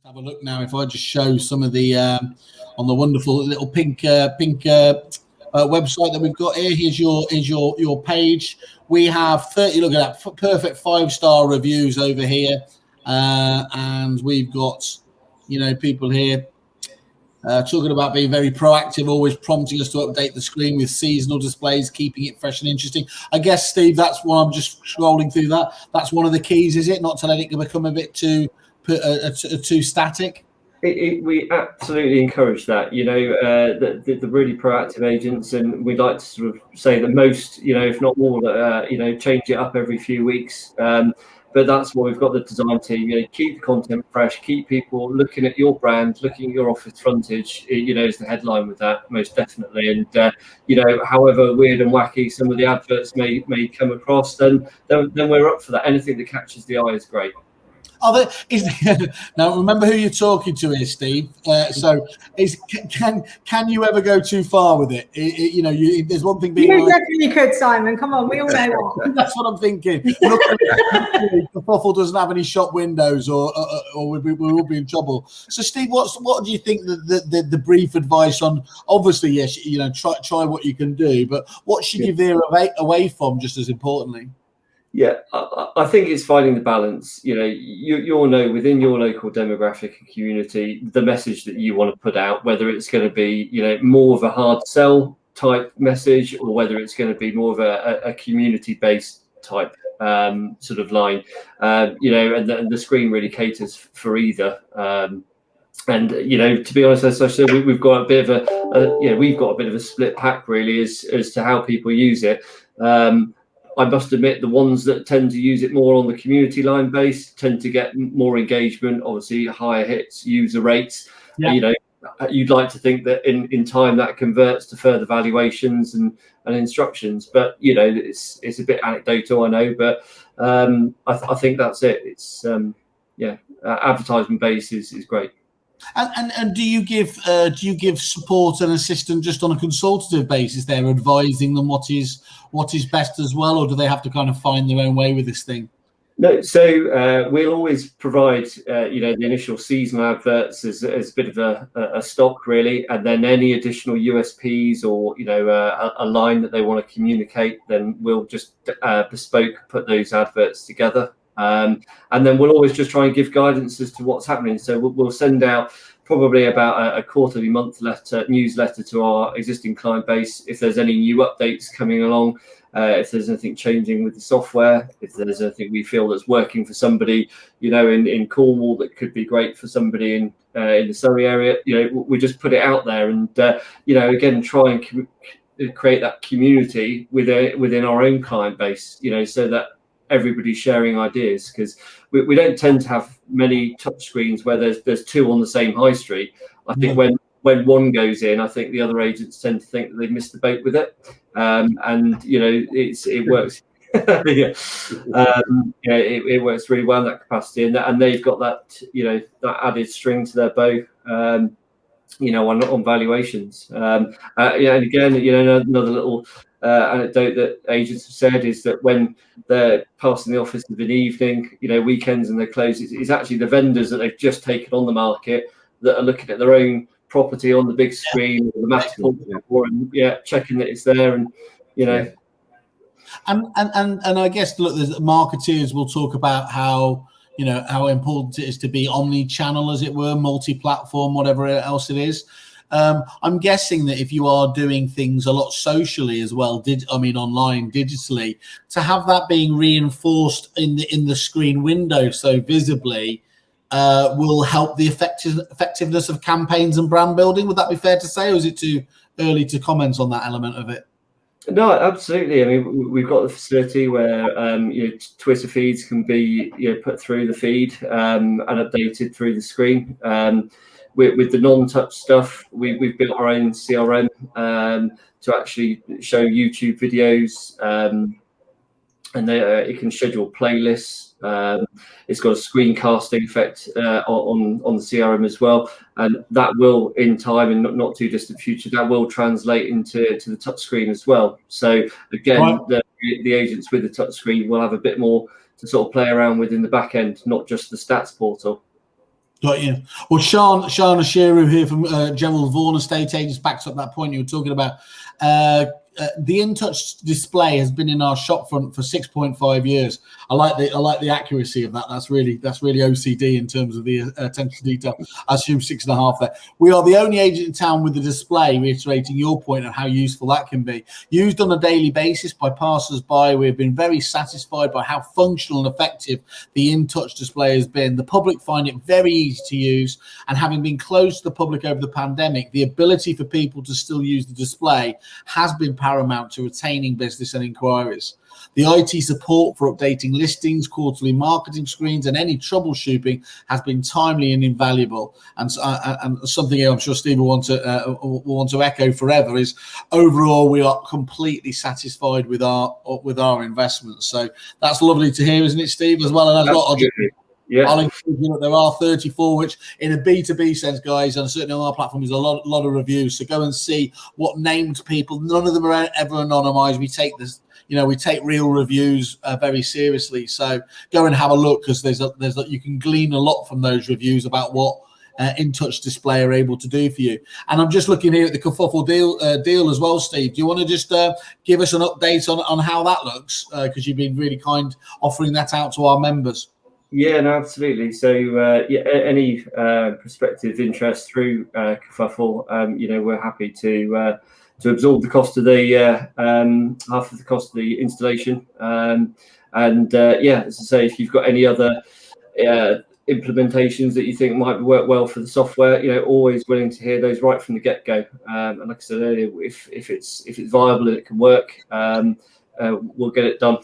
Have a look now. If I just show some of the on the wonderful little pink website that we've got here. Here's your page. We have 30. Look at that, perfect 5-star reviews over here, and we've got people here talking about being very proactive, always prompting us to update the screen with seasonal displays, keeping it fresh and interesting. I guess, Steve, that's what I'm just scrolling through that. That's one of the keys, is it? Not to let it become a bit too static. We absolutely encourage that, the really proactive agents, and we'd like to sort of say that most, if not all, change it up every few weeks. But that's what we've got the design team. Keep the content fresh, keep people looking at your brand, looking at your office frontage. Is the headline with that, most definitely. And however weird and wacky some of the adverts may come across, then we're up for that. Anything that catches the eye is great. Now remember who you're talking to here, Steve. Can you ever go too far with it? There's one thing being. You definitely could, Simon. Come on, we all know what. That's what I'm thinking. Kerfuffle doesn't have any shop windows, or we will be in trouble. So, Steve, what do you think the brief advice on? Obviously, yes, try what you can do, but what should you veer away from? Just as importantly. Yeah, I think it's finding the balance. You'll know within your local demographic and community the message that you want to put out, whether it's going to be more of a hard sell type message, or whether it's going to be more of a community based type sort of line. And the screen really caters for either. And to be honest, as I said, we've got a bit of a split pack really as to how people use it. I must admit, the ones that tend to use it more on the community line base tend to get more engagement, obviously higher hits, user rates. Yeah. You'd like to think that in time that converts to further valuations and instructions, but it's a bit anecdotal, I know, but I think that's it. It's advertisement base is great. And do you give support and assistance just on a consultative basis? They're advising them what is best as well, or do they have to kind of find their own way with this thing? No, so we'll always provide the initial seasonal adverts as a bit of a stock really, and then any additional USPs or a line that they want to communicate, then we'll just bespoke put those adverts together. And then we'll always just try and give guidance as to what's happening. So we'll send out probably about a quarterly newsletter to our existing client base. If there's any new updates coming along, if there's anything changing with the software, if there's anything we feel that's working for somebody, in Cornwall that could be great for somebody in the Surrey area, we just put it out there and, again, try and create that community within our own client base, so that everybody's sharing ideas, because we don't tend to have many touch screens where there's two on the same high street. I think when one goes in, I think the other agents tend to think that they've missed the boat with it, and it works. It works really well in that capacity, and they've got that that added string to their bow. On valuations. And again, another little anecdote that agents have said is that when they're passing the office of an evening, weekends and they're closed, it's actually the vendors that they've just taken on the market that are looking at their own property on the big screen, or the maps and checking that it's there, and And I guess, look, the marketeers will talk about how important it is to be omni-channel, as it were, multi-platform, whatever else it is. I'm guessing that if you are doing things a lot socially as well, online, digitally, to have that being reinforced in the screen window so visibly will help the effectiveness of campaigns and brand building. Would that be fair to say, or is it too early to comment on that element of it? No, absolutely. I mean, we've got the facility where Twitter feeds can be put through the feed and updated through the screen. With the non-touch stuff, we've built our own CRM to actually show YouTube videos, and it can schedule playlists. It's got a screencasting effect on the CRM as well, and that will, in time and not too distant future, that will translate into the touchscreen as well. So again, right, the agents with the touchscreen will have a bit more to sort of play around with in the back end, not just the stats portal. Got you. Well, Sean Ashiru here from General Vaughan Estate Agents backs up that point you were talking about. The Intouch display has been in our shop front for 6.5 years. I like the accuracy of that. That's really OCD in terms of the attention to detail. I assume 6.5 there. We are the only agent in town with the display, reiterating your point on how useful that can be. Used on a daily basis by passers-by, we have been very satisfied by how functional and effective the Intouch display has been. The public find it very easy to use, and having been closed to the public over the pandemic, the ability for people to still use the display has been paramount to retaining business and inquiries. The IT support for updating listings, quarterly marketing screens, and any troubleshooting has been timely and invaluable. And something I'm sure Steve will want to echo forever is overall we are completely satisfied with our investments. So that's lovely to hear, isn't it, Steve? As well, and I'll include you that there are 34, which in a B2B sense, guys, and certainly on our platform is a lot of reviews. So go and see what named people. None of them are ever anonymized. We take this, we take real reviews very seriously. So go and have a look, because you can glean a lot from those reviews about what Intouch display are able to do for you. And I'm just looking here at the Kerfuffle deal as well, Steve. Do you want to just give us an update on how that looks? Because you've been really kind offering that out to our members. Yeah, no, absolutely. So, any prospective interest through Kerfuffle, we're happy to absorb the cost of the half of the cost of the installation. As I say, if you've got any other implementations that you think might work well for the software, always willing to hear those right from the get-go. And like I said earlier, if it's viable and it can work, we'll get it done.